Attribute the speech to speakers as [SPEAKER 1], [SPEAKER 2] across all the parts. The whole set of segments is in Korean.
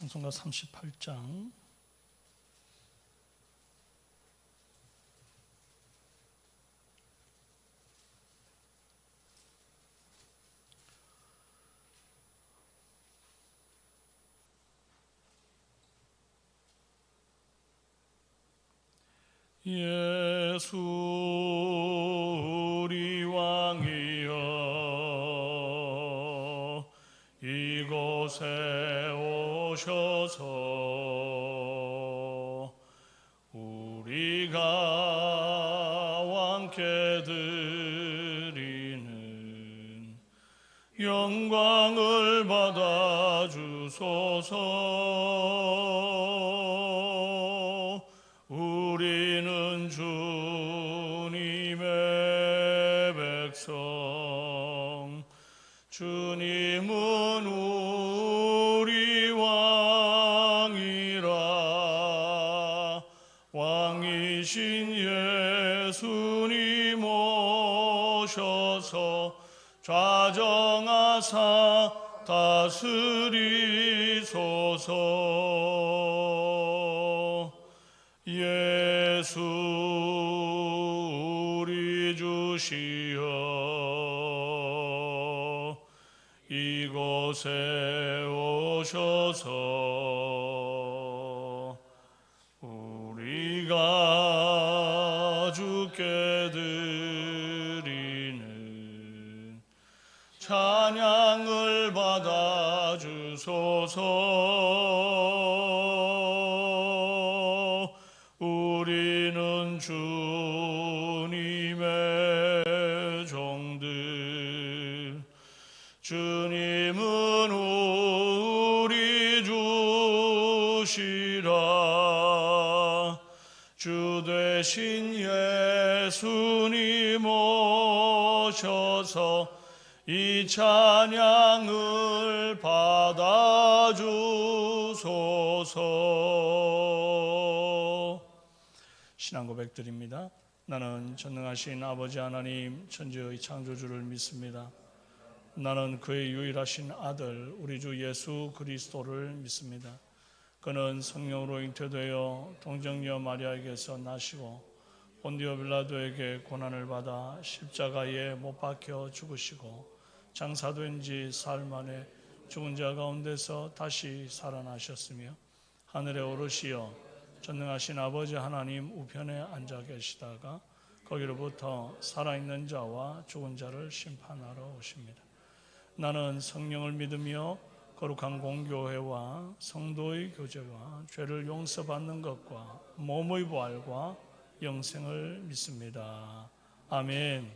[SPEAKER 1] 찬송가 38장 예수 우리 왕이여 이곳에 오셔서 우리가 왕께 드리는 영광을 받아 주소서. 우리는 주님의 백성, 주님은 우리 왕이라. 왕이신 예수님 오셔서 좌정하사 다스리소서. 예수 우리 주시여 이곳에 오셔서 우리가 주께 드리는 찬양을 받아 주소서. 우리는 주님의 종들, 주님은 우리 주시라. 주 되신 예수님 오셔서 이 찬양을 받아 주소서. 신앙 고백드립니다. 나는 전능하신 아버지 하나님 천지의 창조주를 믿습니다. 나는 그의 유일하신 아들 우리 주 예수 그리스도를 믿습니다. 그는 성령으로 잉태되어 동정녀 마리아에게서 나시고 본디오 빌라도에게 고난을 받아 십자가에 못 박혀 죽으시고 장사된 지 사흘 만에 죽은 자 가운데서 다시 살아나셨으며 하늘에 오르시어 전능하신 아버지 하나님 우편에 앉아 계시다가 거기로부터 살아있는 자와 죽은 자를 심판하러 오십니다. 나는 성령을 믿으며 거룩한 공교회와 성도의 교제와 죄를 용서받는 것과 몸의 부활과 영생을 믿습니다. 아멘.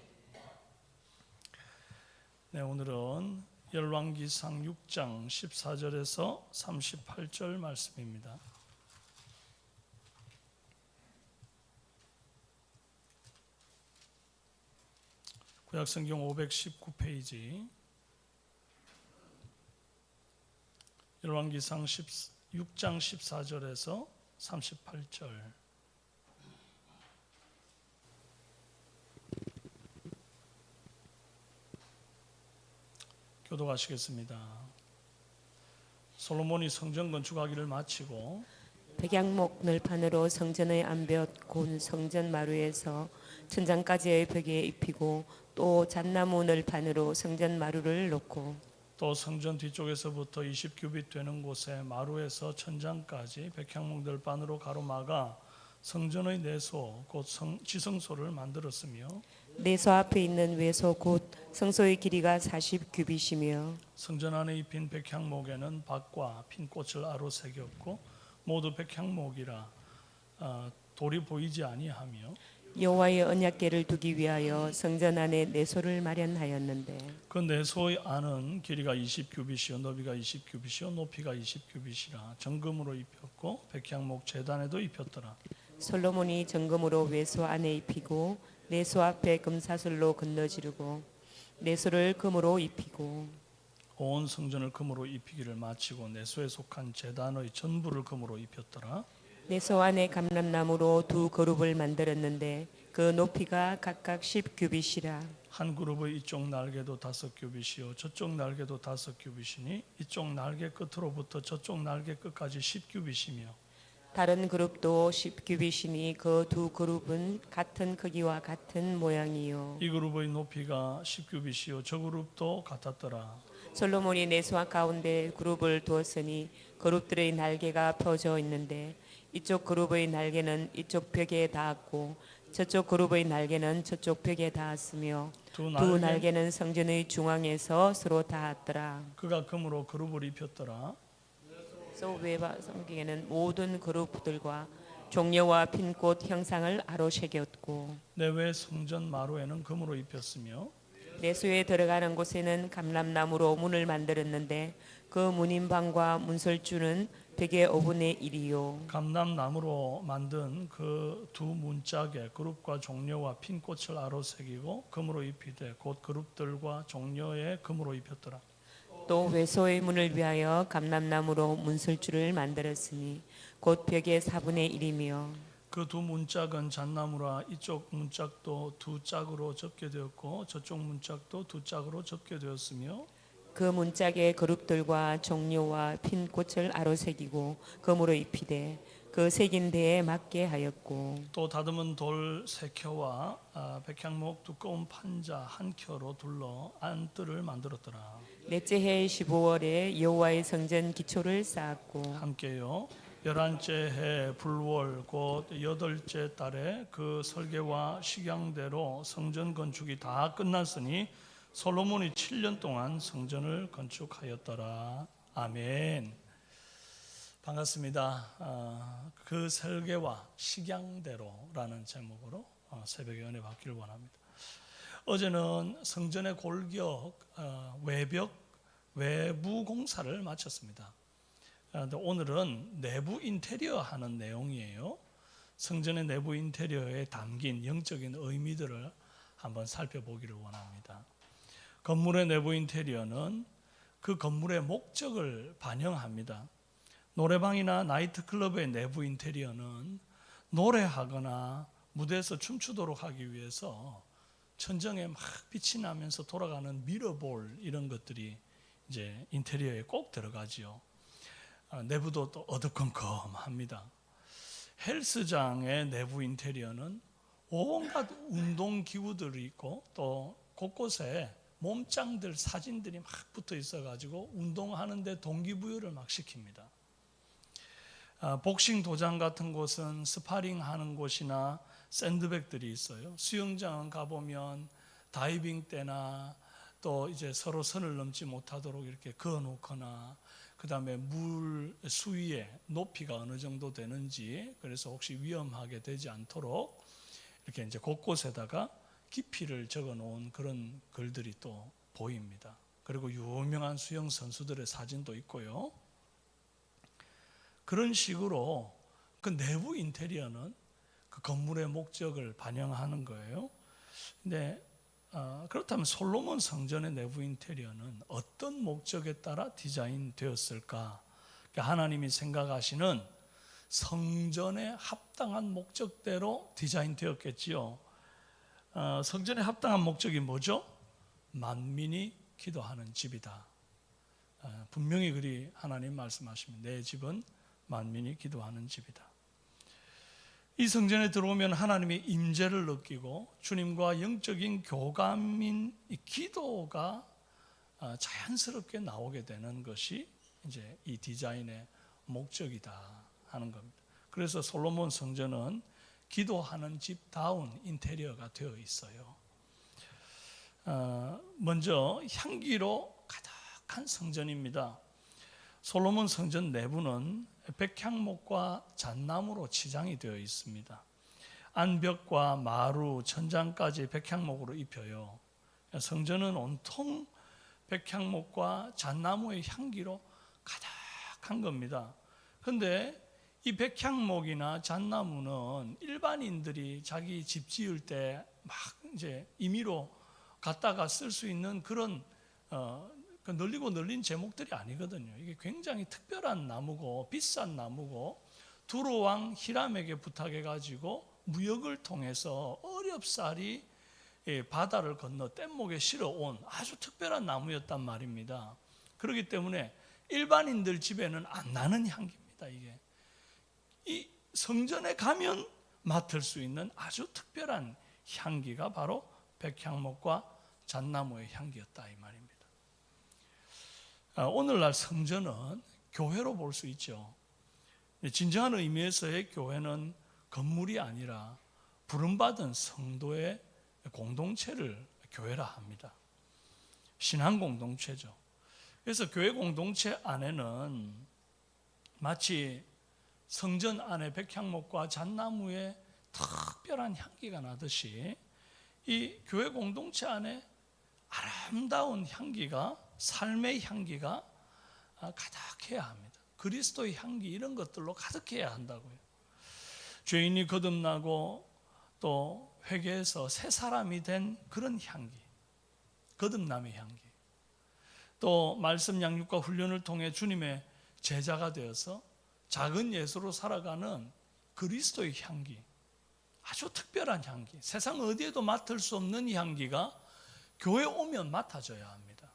[SPEAKER 1] 네, 오늘은 열왕기상 6장 14절에서 38절 말씀입니다. 구약성경 519페이지 열왕기상 6장 14절에서 38절. 교독하시겠습니다. 솔로몬이 성전 건축하기를 마치고
[SPEAKER 2] 백양목 널판으로 성전의 암벽 곧 성전 마루에서 천장까지의 벽에 입히고 또 잣나무 널판으로 성전 마루를 놓고
[SPEAKER 1] 또 성전 뒤쪽에서부터 20규빗 되는 곳에 마루에서 천장까지 백향목 널판으로 가로막아 성전의 내소 곧 지성소를 만들었으며
[SPEAKER 2] 내소 앞에 있는 외소 곧 성소의 길이가 40규빗이며
[SPEAKER 1] 성전 안에 입힌 백향목에는 박과 핀 꽃을 아로 새겼고 모두 백향목이라 돌이 보이지 아니하며
[SPEAKER 2] 여호와의 언약궤를 두기 위하여 성전 안에 내소를 마련하였는데
[SPEAKER 1] 그 내소의 안은 길이가 20규빗이요 너비가 20규빗이요 높이가 20규빗이라 정금으로 입혔고 백향목 제단에도 입혔더라.
[SPEAKER 2] 솔로몬이 정금으로 외소 안에 입히고 내소 앞에 금사슬로 건너지르고 내소를 금으로 입히고
[SPEAKER 1] 온 성전을 금으로 입히기를 마치고 내소에 속한 제단의 전부를 금으로 입혔더라.
[SPEAKER 2] 내소 안에 감람나무로 두 그룹을 만들었는데 그 높이가 각각 10규빗이라.
[SPEAKER 1] 한 그룹의 이쪽 날개도 5규빗이요 저쪽 날개도 5규빗이니 이쪽 날개 끝으로부터 저쪽 날개 끝까지 10규빗이며
[SPEAKER 2] 다른 그룹도 10규빗이니 그 두 그룹은 같은 크기와 같은 모양이요.
[SPEAKER 1] 이 그룹의 높이가 10규빗이요 저 그룹도 같았더라.
[SPEAKER 2] 솔로몬이 내소와 가운데 그룹을 두었으니 그룹들의 날개가 펴져 있는데 이쪽 그룹의 날개는 이쪽 벽에 닿았고 저쪽 그룹의 날개는 저쪽 벽에 닿았으며
[SPEAKER 1] 두
[SPEAKER 2] 두
[SPEAKER 1] 날개
[SPEAKER 2] 날개는 성전의 중앙에서 서로 닿았더라.
[SPEAKER 1] 그가 금으로 그룹을 입혔더라.
[SPEAKER 2] 그래서 외바 성경에는 모든 그룹들과 종려와 핀꽃 형상을 아로 새겼고
[SPEAKER 1] 내외 성전 마루에는 금으로 입혔으며
[SPEAKER 2] 내수에 들어가는 곳에는 감람나무로 문을 만들었는데 그 문인방과 문설주는 벽의 5분의 1이요.
[SPEAKER 1] 감람나무로 만든 그 두 문짝에 그룹과 종려와 핀 꽃을 아로 새기고 금으로 입히되 곧 그룹들과 종려에 금으로 입혔더라.
[SPEAKER 2] 또 외소의 문을 위하여 감람나무로 문설주를 만들었으니 곧 벽의 4분의 1이며
[SPEAKER 1] 그 두 문짝은 잣나무라 이쪽 문짝도 두 짝으로 접게 되었고 저쪽 문짝도 두 짝으로 접게 되었으며
[SPEAKER 2] 그 문짝에 그룹들과 종려와 핀꽃을 아로 새기고 금으로 입히되 그 새긴 데에 맞게 하였고
[SPEAKER 1] 또 다듬은 돌 세 켜와 백향목 두꺼운 판자 한 켜로 둘러 안뜰을 만들었더라.
[SPEAKER 2] 넷째 해 15월에 여호와의 성전 기초를 쌓았고
[SPEAKER 1] 함께요. 11째 해 불월 곧 8째 달에 그 설계와 식양대로 성전 건축이 다 끝났으니 솔로몬이 7년 동안 성전을 건축하였더라. 아멘. 반갑습니다. 그 설계와 식양대로라는 제목으로 새벽에 은혜 받기를 원합니다. 어제는 성전의 골격, 외벽, 외부 공사를 마쳤습니다. 그런데 오늘은 내부 인테리어 하는 내용이에요. 성전의 내부 인테리어에 담긴 영적인 의미들을 한번 살펴보기를 원합니다. 건물의 내부 인테리어는 그 건물의 목적을 반영합니다. 노래방이나 나이트클럽의 내부 인테리어는 노래하거나 무대에서 춤추도록 하기 위해서 천정에 막 빛이 나면서 돌아가는 미러볼 이런 것들이 이제 인테리어에 꼭 들어가지요. 내부도 또 어두컴컴합니다. 헬스장의 내부 인테리어는 온갖 운동 기구들이 있고 또 곳곳에 몸짱들 사진들이 막 붙어 있어가지고 운동하는데 동기부여를 막 시킵니다. 복싱 도장 같은 곳은 스파링 하는 곳이나 샌드백들이 있어요. 수영장은 가보면 다이빙 때나 또 이제 서로 선을 넘지 못하도록 이렇게 그어놓거나 그 다음에 물 수위의 높이가 어느 정도 되는지 그래서 혹시 위험하게 되지 않도록 이렇게 이제 곳곳에다가 깊이를 적어 놓은 그런 글들이 또 보입니다. 그리고 유명한 수영 선수들의 사진도 있고요. 그런 식으로 그 내부 인테리어는 그 건물의 목적을 반영하는 거예요. 근데 그렇다면 솔로몬 성전의 내부 인테리어는 어떤 목적에 따라 디자인되었을까? 그러니까 하나님이 생각하시는 성전에 합당한 목적대로 디자인되었겠지요. 성전에 합당한 목적이 뭐죠? 만민이 기도하는 집이다. 분명히 그리 하나님 말씀하십니다. 내 집은 만민이 기도하는 집이다. 이 성전에 들어오면 하나님의 임재를 느끼고 주님과 영적인 교감인 이 기도가 자연스럽게 나오게 되는 것이 이제 이 디자인의 목적이다 하는 겁니다. 그래서 솔로몬 성전은 기도하는 집다운 인테리어가 되어 있어요. 먼저 향기로 가득한 성전입니다. 솔로몬 성전 내부는 백향목과 잣나무로 치장이 되어 있습니다. 안벽과 마루, 천장까지 백향목으로 입혀요. 성전은 온통 백향목과 잣나무의 향기로 가득한 겁니다. 그런데 이 백향목이나 잣나무는 일반인들이 자기 집 지을 때 막 이제 임의로 갖다가 쓸 수 있는 그런 널리고 널린 제목들이 아니거든요. 이게 굉장히 특별한 나무고 비싼 나무고 두로왕 히람에게 부탁해 가지고 무역을 통해서 어렵사리 바다를 건너 뗏목에 실어온 아주 특별한 나무였단 말입니다. 그렇기 때문에 일반인들 집에는 안 나는 향기입니다. 이게 이 성전에 가면 맡을 수 있는 아주 특별한 향기가 바로 백향목과 잣나무의 향기였다 이 말입니다. 오늘날 성전은 교회로 볼 수 있죠. 진정한 의미에서의 교회는 건물이 아니라 부름받은 성도의 공동체를 교회라 합니다. 신앙 공동체죠. 그래서 교회 공동체 안에는 마치 성전 안에 백향목과 잣나무의 특별한 향기가 나듯이 이 교회 공동체 안에 아름다운 향기가, 삶의 향기가 가득해야 합니다. 그리스도의 향기 이런 것들로 가득해야 한다고요. 죄인이 거듭나고 또 회개해서 새 사람이 된 그런 향기, 거듭남의 향기, 또 말씀 양육과 훈련을 통해 주님의 제자가 되어서 작은 예수로 살아가는 그리스도의 향기, 아주 특별한 향기, 세상 어디에도 맡을 수 없는 이 향기가 교회 오면 맡아져야 합니다.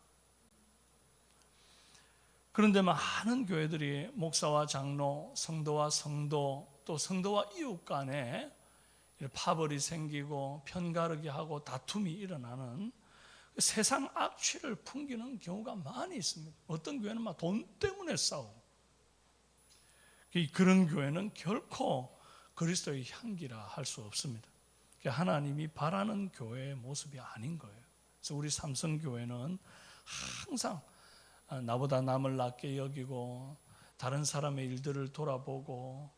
[SPEAKER 1] 그런데 많은 교회들이 목사와 장로, 성도와 성도, 또 성도와 이웃 간에 파벌이 생기고 편가르기 하고 다툼이 일어나는 세상 악취를 풍기는 경우가 많이 있습니다. 어떤 교회는 막 돈 때문에 싸우고, 그런 교회는 결코 그리스도의 향기라 할 수 없습니다. 하나님이 바라는 교회의 모습이 아닌 거예요. 그래서 우리 삼성교회는 항상 나보다 남을 낮게 여기고 다른 사람의 일들을 돌아보고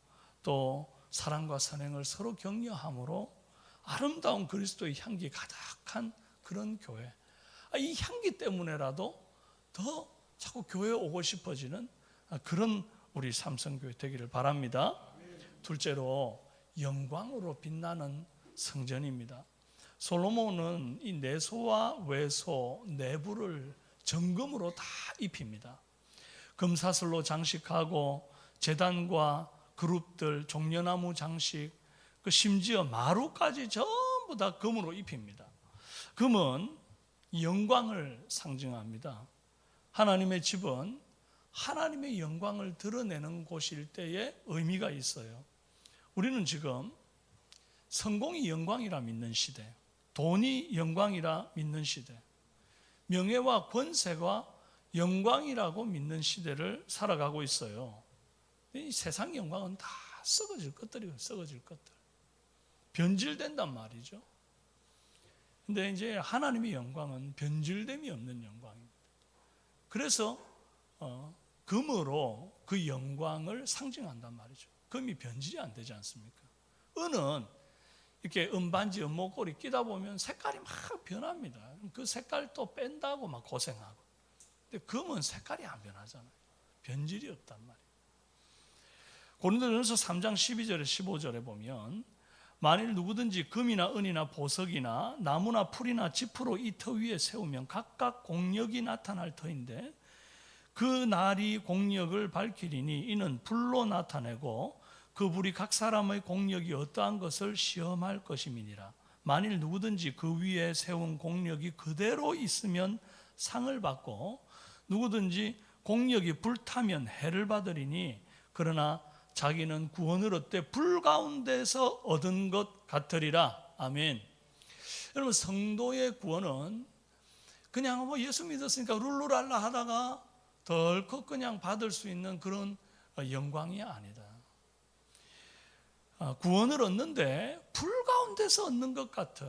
[SPEAKER 1] 또 사랑과 선행을 서로 격려함으로 아름다운 그리스도의 향기 가득한 그런 교회. 이 향기 때문에라도 더 자꾸 교회에 오고 싶어지는 그런 우리 삼성교회 되기를 바랍니다. 둘째로 영광으로 빛나는 성전입니다. 솔로몬은 이 내소와 외소, 내부를 정금으로 다 입힙니다. 금사슬로 장식하고 제단과 그룹들, 종려나무 장식, 심지어 마루까지 전부 다 금으로 입힙니다. 금은 영광을 상징합니다. 하나님의 집은 하나님의 영광을 드러내는 곳일 때에 의미가 있어요. 우리는 지금 성공이 영광이라 믿는 시대, 돈이 영광이라 믿는 시대, 명예와 권세가 영광이라고 믿는 시대를 살아가고 있어요. 이 세상 영광은 다 썩어질 것들이에요. 썩어질 것들. 변질된단 말이죠. 근데 이제 하나님의 영광은 변질됨이 없는 영광입니다. 그래서 금으로 그 영광을 상징한단 말이죠. 금이 변질이 안 되지 않습니까? 은은 이렇게 은반지, 은목걸이 끼다 보면 색깔이 막 변합니다. 그 색깔 또 뺀다고 막 고생하고. 근데 금은 색깔이 안 변하잖아요. 변질이 없단 말이에요. 고린도전서 3장 12절에 15절에 보면 만일 누구든지 금이나 은이나 보석이나 나무나 풀이나 지프로 이 터 위에 세우면 각각 공력이 나타날 터인데 그 날이 공력을 밝히리니 이는 불로 나타내고 그 불이 각 사람의 공력이 어떠한 것을 시험할 것임이니라. 만일 누구든지 그 위에 세운 공력이 그대로 있으면 상을 받고 누구든지 공력이 불타면 해를 받으리니 그러나 자기는 구원을 얻되 불 가운데서 얻은 것 같으리라. 아멘. 여러분, 성도의 구원은 그냥 뭐 예수 믿었으니까 룰루랄라 하다가 덜컥 그냥 받을 수 있는 그런 영광이 아니다. 구원을 얻는데 불 가운데서 얻는 것 같은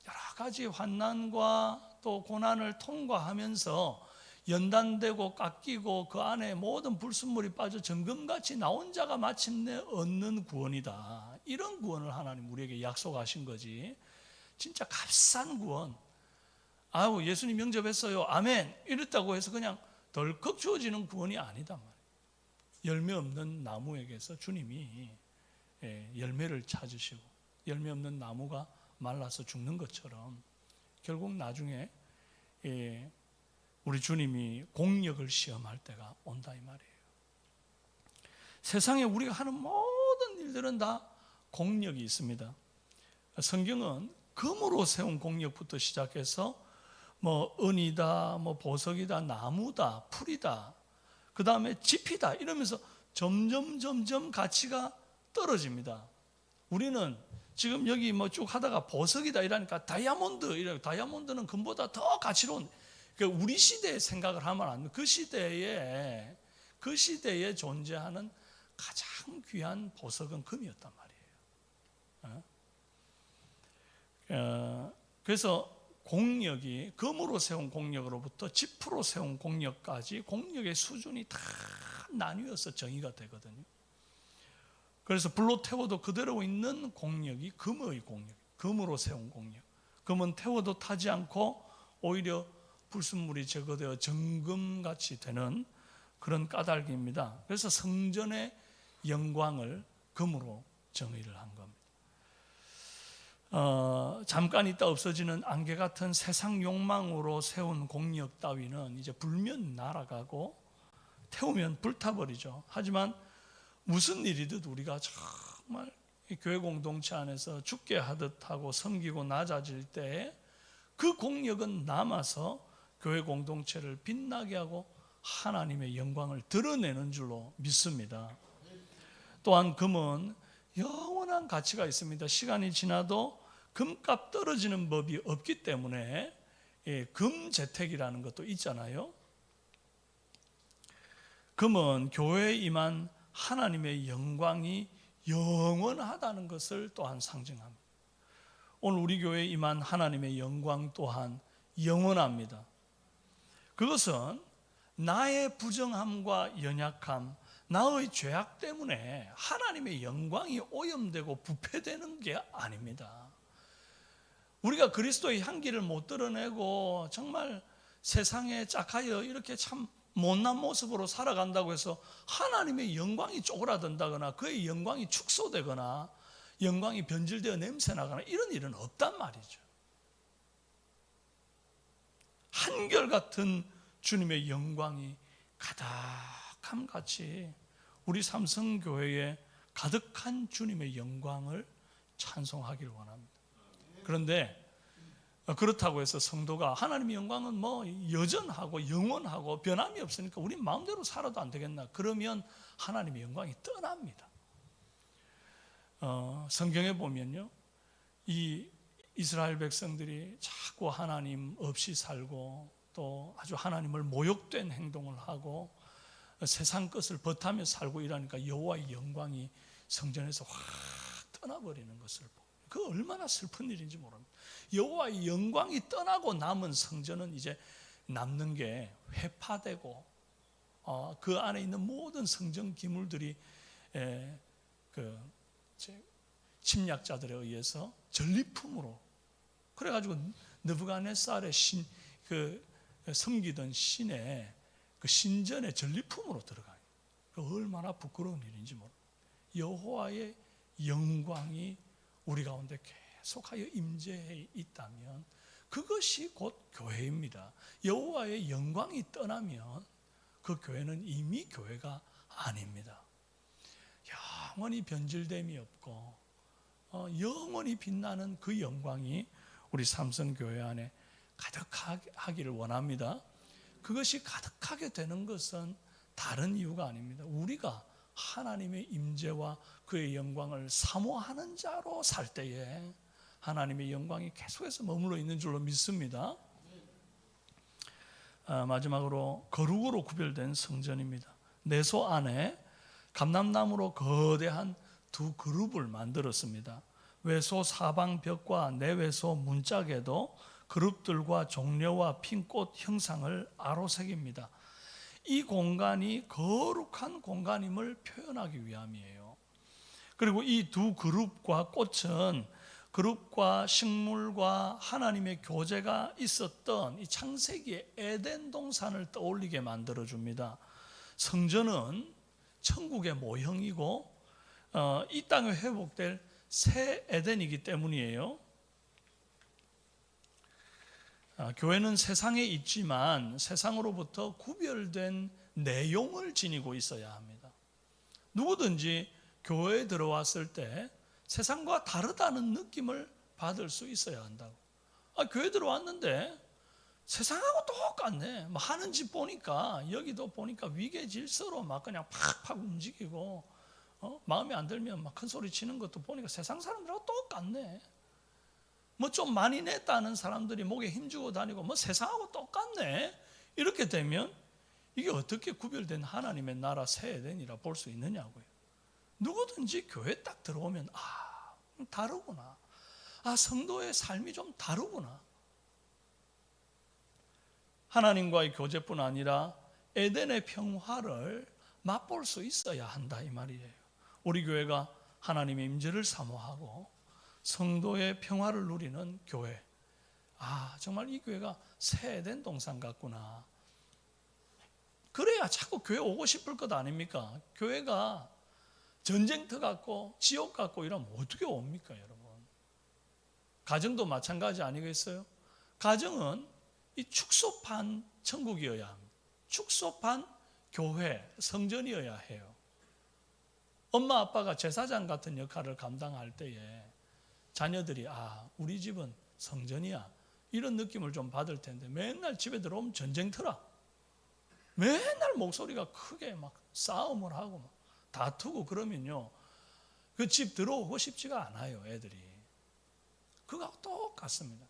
[SPEAKER 1] 여러 가지 환난과 또 고난을 통과하면서 연단되고 깎이고 그 안에 모든 불순물이 빠져 정금같이 나온 자가 마침내 얻는 구원이다. 이런 구원을 하나님 우리에게 약속하신 거지. 진짜 값싼 구원. 아유, 예수님 영접했어요. 아멘. 이랬다고 해서 그냥 덜컥 주어지는 구원이 아니다 말이에요. 열매 없는 나무에게서 주님이 열매를 찾으시고 열매 없는 나무가 말라서 죽는 것처럼 결국 나중에 우리 주님이 공력을 시험할 때가 온다 이 말이에요. 세상에 우리가 하는 모든 일들은 다 공력이 있습니다. 성경은 금으로 세운 공력부터 시작해서 뭐 은이다, 뭐 보석이다, 나무다, 풀이다, 그 다음에 지피다 이러면서 점점 가치가 떨어집니다. 우리는 지금 여기 뭐 쭉 하다가 보석이다 이러니까 다이아몬드 이래, 다이아몬드는 금보다 더 가치로운, 그러니까 우리 시대의 생각을 하면 안 돼. 그 시대에 존재하는 가장 귀한 보석은 금이었단 말이에요. 그래서 공력이 금으로 세운 공력으로부터 지프로 세운 공력까지 공력의 수준이 다 나뉘어서 정의가 되거든요. 그래서 불로 태워도 그대로 있는 공력이 금의 공력, 금으로 세운 공력. 금은 태워도 타지 않고 오히려 불순물이 제거되어 정금같이 되는 그런 까닭입니다. 그래서 성전의 영광을 금으로 정의를 한 겁니다. 잠깐 있다 없어지는 안개 같은 세상 욕망으로 세운 공력 따위는 이제 불면 날아가고 태우면 불타버리죠. 하지만 무슨 일이든 우리가 정말 교회 공동체 안에서 죽게 하듯 하고 섬기고 낮아질 때 그 공력은 남아서 교회 공동체를 빛나게 하고 하나님의 영광을 드러내는 줄로 믿습니다. 또한 금은 영원한 가치가 있습니다. 시간이 지나도 금값 떨어지는 법이 없기 때문에 금재택이라는 것도 있잖아요. 금은 교회에 임한 하나님의 영광이 영원하다는 것을 또한 상징합니다. 오늘 우리 교회에 임한 하나님의 영광 또한 영원합니다. 그것은 나의 부정함과 연약함, 나의 죄악 때문에 하나님의 영광이 오염되고 부패되는 게 아닙니다. 우리가 그리스도의 향기를 못 드러내고 정말 세상에 짝하여 이렇게 참 못난 모습으로 살아간다고 해서 하나님의 영광이 쪼그라든다거나 그의 영광이 축소되거나 영광이 변질되어 냄새나거나 이런 일은 없단 말이죠. 한결같은 주님의 영광이 가득함같이 우리 삼성교회에 가득한 주님의 영광을 찬송하기를 원합니다. 그런데 그렇다고 해서 성도가 하나님의 영광은 뭐 여전하고 영원하고 변함이 없으니까 우리 마음대로 살아도 안 되겠나? 그러면 하나님의 영광이 떠납니다. 성경에 보면요, 이 이스라엘 백성들이 자꾸 하나님 없이 살고 또 아주 하나님을 모욕된 행동을 하고 세상 것을 버타며 살고 이러니까 여호와의 영광이 성전에서 확 떠나버리는 것을 보고, 그 얼마나 슬픈 일인지 모릅니다. 여호와의 영광이 떠나고 남은 성전은 이제 남는 게 회파되고 그 안에 있는 모든 성전 기물들이 침략자들에 의해서 전리품으로, 그래가지고 느부갓네살의 섬기던 신의 그 신전의 전리품으로 들어가요. 그 얼마나 부끄러운 일인지 모릅니다. 여호와의 영광이 우리 가운데 계속하여 임재해 있다면 그것이 곧 교회입니다. 여호와의 영광이 떠나면 그 교회는 이미 교회가 아닙니다. 영원히 변질됨이 없고 영원히 빛나는 그 영광이 우리 삼성교회 안에 가득하기를 원합니다. 그것이 가득하게 되는 것은 다른 이유가 아닙니다. 우리가 하나님의 임재와 그의 영광을 사모하는 자로 살 때에 하나님의 영광이 계속해서 머물러 있는 줄로 믿습니다. 마지막으로 거룩으로 구별된 성전입니다. 내소 안에 감람나무로 거대한 두 그룹을 만들었습니다. 외소 사방 벽과 내외소 문짝에도 그룹들과 종려와 핀 꽃 형상을 아로새깁니다. 이 공간이 거룩한 공간임을 표현하기 위함이에요. 그리고 이 두 그룹과 꽃은 그룹과 식물과 하나님의 교제가 있었던 이 창세기의 에덴 동산을 떠올리게 만들어줍니다. 성전은 천국의 모형이고 이 땅에 회복될 새 에덴이기 때문이에요. 교회는 세상에 있지만 세상으로부터 구별된 내용을 지니고 있어야 합니다. 누구든지 교회에 들어왔을 때 세상과 다르다는 느낌을 받을 수 있어야 한다고. 교회 들어왔는데 세상하고 똑같네. 뭐 하는 집 보니까, 여기도 보니까 위계 질서로 막 그냥 팍팍 움직이고, 마음에 안 들면 막 큰 소리 치는 것도 보니까 세상 사람들하고 똑같네. 뭐 좀 많이 냈다는 사람들이 목에 힘주고 다니고 뭐 세상하고 똑같네. 이렇게 되면 이게 어떻게 구별된 하나님의 나라 새 에덴이라 볼 수 있느냐고요. 누구든지 교회 딱 들어오면 다르구나. 성도의 삶이 좀 다르구나. 하나님과의 교제뿐 아니라 에덴의 평화를 맛볼 수 있어야 한다 이 말이에요. 우리 교회가 하나님의 임재를 사모하고 성도의 평화를 누리는 교회. 정말 이 교회가 새 에덴 동산 같구나. 그래야 자꾸 교회 오고 싶을 것 아닙니까? 교회가 전쟁터 같고 지옥 같고 이러면 어떻게 옵니까, 여러분? 가정도 마찬가지 아니겠어요? 가정은 이 축소판 천국이어야 합니다. 축소판 교회, 성전이어야 해요. 엄마 아빠가 제사장 같은 역할을 감당할 때에 자녀들이 우리 집은 성전이야, 이런 느낌을 좀 받을 텐데 맨날 집에 들어오면 전쟁터라. 맨날 목소리가 크게 막 싸움을 하고 막 다투고 그러면요, 그 집 들어오고 싶지가 않아요, 애들이. 그거하고 똑같습니다.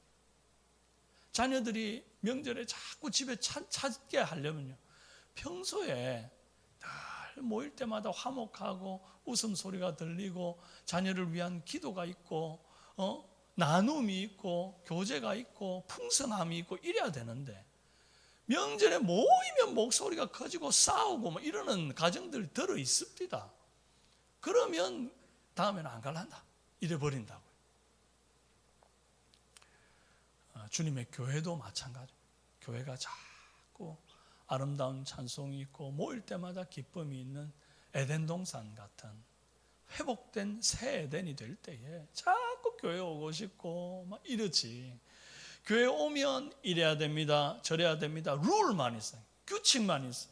[SPEAKER 1] 자녀들이 명절에 자꾸 집에 찾게 하려면요, 평소에 늘 모일 때마다 화목하고 웃음소리가 들리고 자녀를 위한 기도가 있고 나눔이 있고 교제가 있고 풍성함이 있고 이래야 되는데, 명절에 모이면 목소리가 커지고 싸우고 뭐 이러는 가정들 들어 있습니다. 그러면 다음에는 안 갈란다 이래 버린다고요. 주님의 교회도 마찬가지. 교회가 자꾸 아름다운 찬송이 있고 모일 때마다 기쁨이 있는 에덴 동산 같은 회복된 새 에덴이 될 때에 자꾸 교회 오고 싶고 막 이러지. 교회 오면 이래야 됩니다, 저래야 됩니다, 룰만 있어요. 규칙만 있어요.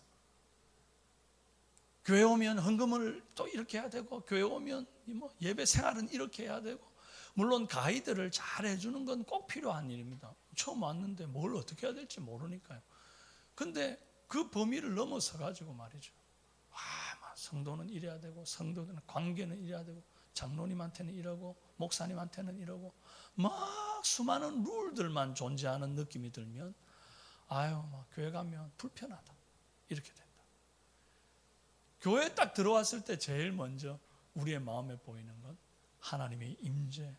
[SPEAKER 1] 교회 오면 헌금을 또 이렇게 해야 되고, 교회 오면 뭐 예배 생활은 이렇게 해야 되고, 물론 가이드를 잘 해주는 건 꼭 필요한 일입니다. 처음 왔는데 뭘 어떻게 해야 될지 모르니까요. 근데 그 범위를 넘어서 가지고 말이죠, 성도는 이래야 되고, 성도는 관계는 이래야 되고, 장로님한테는 이러고, 목사님한테는 이러고, 막 수많은 룰들만 존재하는 느낌이 들면 막 교회 가면 불편하다 이렇게 된다. 교회에 딱 들어왔을 때 제일 먼저 우리의 마음에 보이는 건 하나님의 임재.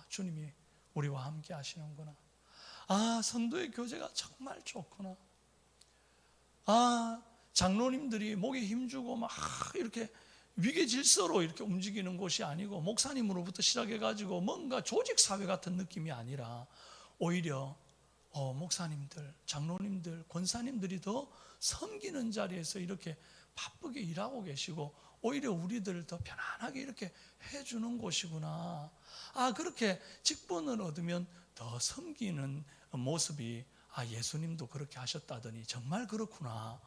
[SPEAKER 1] 주님이 우리와 함께 하시는구나. 성도의 교제가 정말 좋구나. 장로님들이 목에 힘주고 막 이렇게 위계 질서로 이렇게 움직이는 곳이 아니고, 목사님으로부터 시작해가지고 뭔가 조직 사회 같은 느낌이 아니라 오히려 목사님들, 장로님들, 권사님들이 더 섬기는 자리에서 이렇게 바쁘게 일하고 계시고, 오히려 우리들을 더 편안하게 이렇게 해주는 곳이구나. 그렇게 직분을 얻으면 더 섬기는 모습이 예수님도 그렇게 하셨다더니 정말 그렇구나.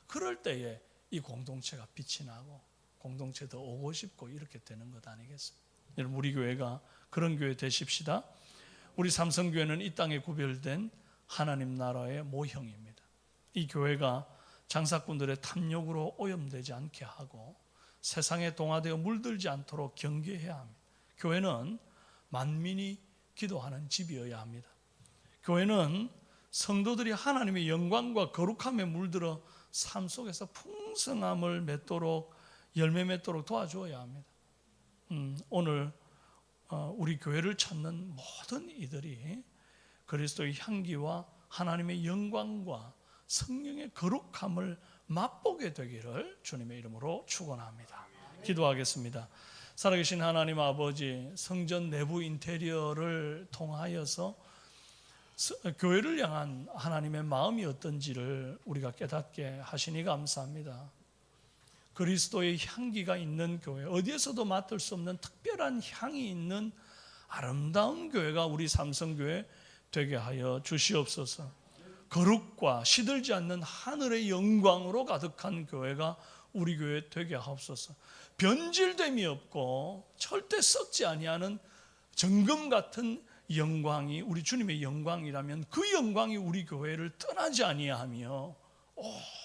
[SPEAKER 1] 그럴 때에 이 공동체가 빛이 나고 공동체도 오고 싶고 이렇게 되는 것 아니겠습니까? 여러분, 우리 교회가 그런 교회 되십시다. 우리 삼성교회는 이 땅에 구별된 하나님 나라의 모형입니다. 이 교회가 장사꾼들의 탐욕으로 오염되지 않게 하고 세상에 동화되어 물들지 않도록 경계해야 합니다. 교회는 만민이 기도하는 집이어야 합니다. 교회는 성도들이 하나님의 영광과 거룩함에 물들어 삶 속에서 풍성함을 맺도록, 열매 맺도록 도와주어야 합니다. 오늘 우리 교회를 찾는 모든 이들이 그리스도의 향기와 하나님의 영광과 성령의 거룩함을 맛보게 되기를 주님의 이름으로 축원합니다. 기도하겠습니다. 살아계신 하나님 아버지, 성전 내부 인테리어를 통하여서 교회를 향한 하나님의 마음이 어떤지를 우리가 깨닫게 하시니 감사합니다. 그리스도의 향기가 있는 교회, 어디에서도 맡을 수 없는 특별한 향이 있는 아름다운 교회가 우리 삼성교회 되게 하여 주시옵소서. 거룩과 시들지 않는 하늘의 영광으로 가득한 교회가 우리 교회 되게 하옵소서. 변질됨이 없고 절대 썩지 아니하는 정금 같은 영광이 우리 주님의 영광이라면 그 영광이 우리 교회를 떠나지 아니하며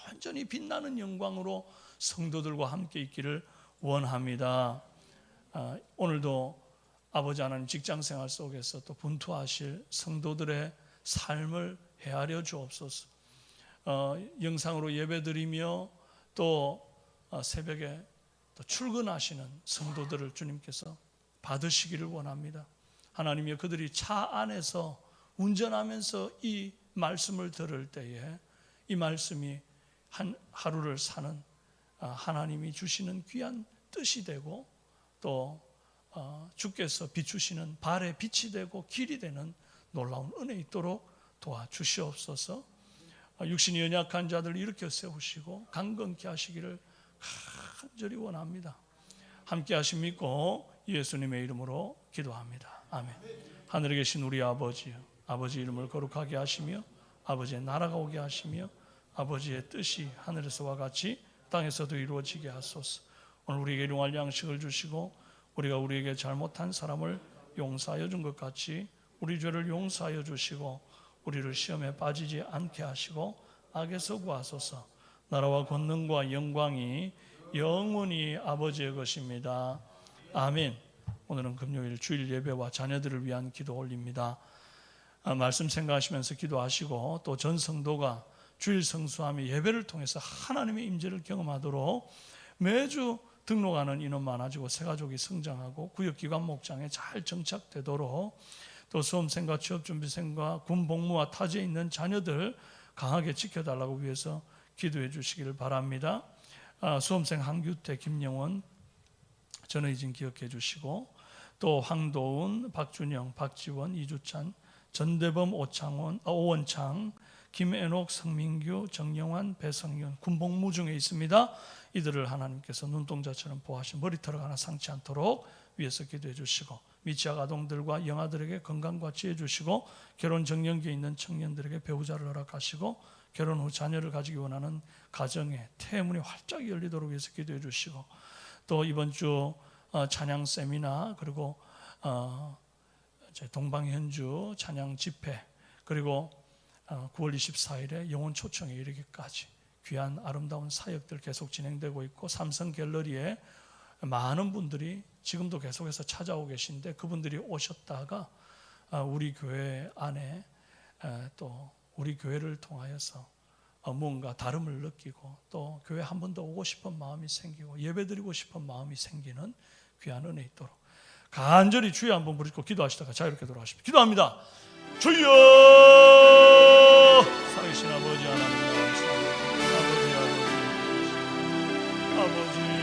[SPEAKER 1] 완전히 빛나는 영광으로 성도들과 함께 있기를 원합니다. 오늘도 아버지 하나님 직장생활 속에서 또 분투하실 성도들의 삶을 헤아려 주옵소서. 영상으로 예배드리며 또 새벽에 또 출근하시는 성도들을 주님께서 받으시기를 원합니다. 하나님이여, 그들이 차 안에서 운전하면서 이 말씀을 들을 때에 이 말씀이 한 하루를 사는 하나님이 주시는 귀한 뜻이 되고 또 주께서 비추시는 발의 빛이 되고 길이 되는 놀라운 은혜 있도록 도와주시옵소서. 육신이 연약한 자들을 일으켜 세우시고 강건케 하시기를 간절히 원합니다. 함께 하심 믿고 예수님의 이름으로 기도합니다. 아멘. 하늘에 계신 우리 아버지요, 아버지 이름을 거룩하게 하시며 아버지의 나라가 오게 하시며 아버지의 뜻이 하늘에서와 같이 땅에서도 이루어지게 하소서. 오늘 우리에게 일용할 양식을 주시고 우리가 우리에게 잘못한 사람을 용서하여 준 것 같이 우리 죄를 용서하여 주시고 우리를 시험에 빠지지 않게 하시고 악에서 구하소서. 나라와 권능과 영광이 영원히 아버지의 것입니다. 아멘. 오늘은 금요일 주일 예배와 자녀들을 위한 기도 올립니다. 말씀 생각하시면서 기도하시고 또 전 성도가 주일 성수하며 예배를 통해서 하나님의 임재를 경험하도록 매주 등록하는 인원 많아지고 새가족이 성장하고 구역기관 목장에 잘 정착되도록 또 수험생과 취업준비생과 군복무와 타지에 있는 자녀들 강하게 지켜달라고 위해서 기도해 주시기를 바랍니다. 수험생 한규태, 김영원, 전의진 기억해 주시고 또 황도훈, 박준영, 박지원, 이주찬, 전대범, 오원창, 김애녹, 성민규, 정영환, 배성윤 군복무 중에 있습니다. 이들을 하나님께서 눈동자처럼 보호하신 머리털 하나 상치 않도록 위해서 기도해 주시고 미취학 아동들과 영아들에게 건강과 지혜 주시고 결혼 정년기에 있는 청년들에게 배우자를 허락하시고 결혼 후 자녀를 가지기 원하는 가정의 태문이 활짝 열리도록 위해서 기도해 주시고 또 이번 주 찬양 세미나 그리고 동방현주 찬양 집회 그리고 9월 24일에 영혼 초청에 이르기까지 귀한 아름다운 사역들 계속 진행되고 있고 삼성 갤러리에 많은 분들이 지금도 계속해서 찾아오고 계신데 그분들이 오셨다가 우리 교회 안에 또 우리 교회를 통하여서 뭔가 다름을 느끼고 또 교회 한 번 더 오고 싶은 마음이 생기고 예배드리고 싶은 마음이 생기는 귀한 은혜 있도록 간절히 주여 한번 부르시고 기도하시다가 자유롭게 돌아가십시오. 기도합니다. 주여! 살아계신 아버지 하나님 감사합니다. 아버지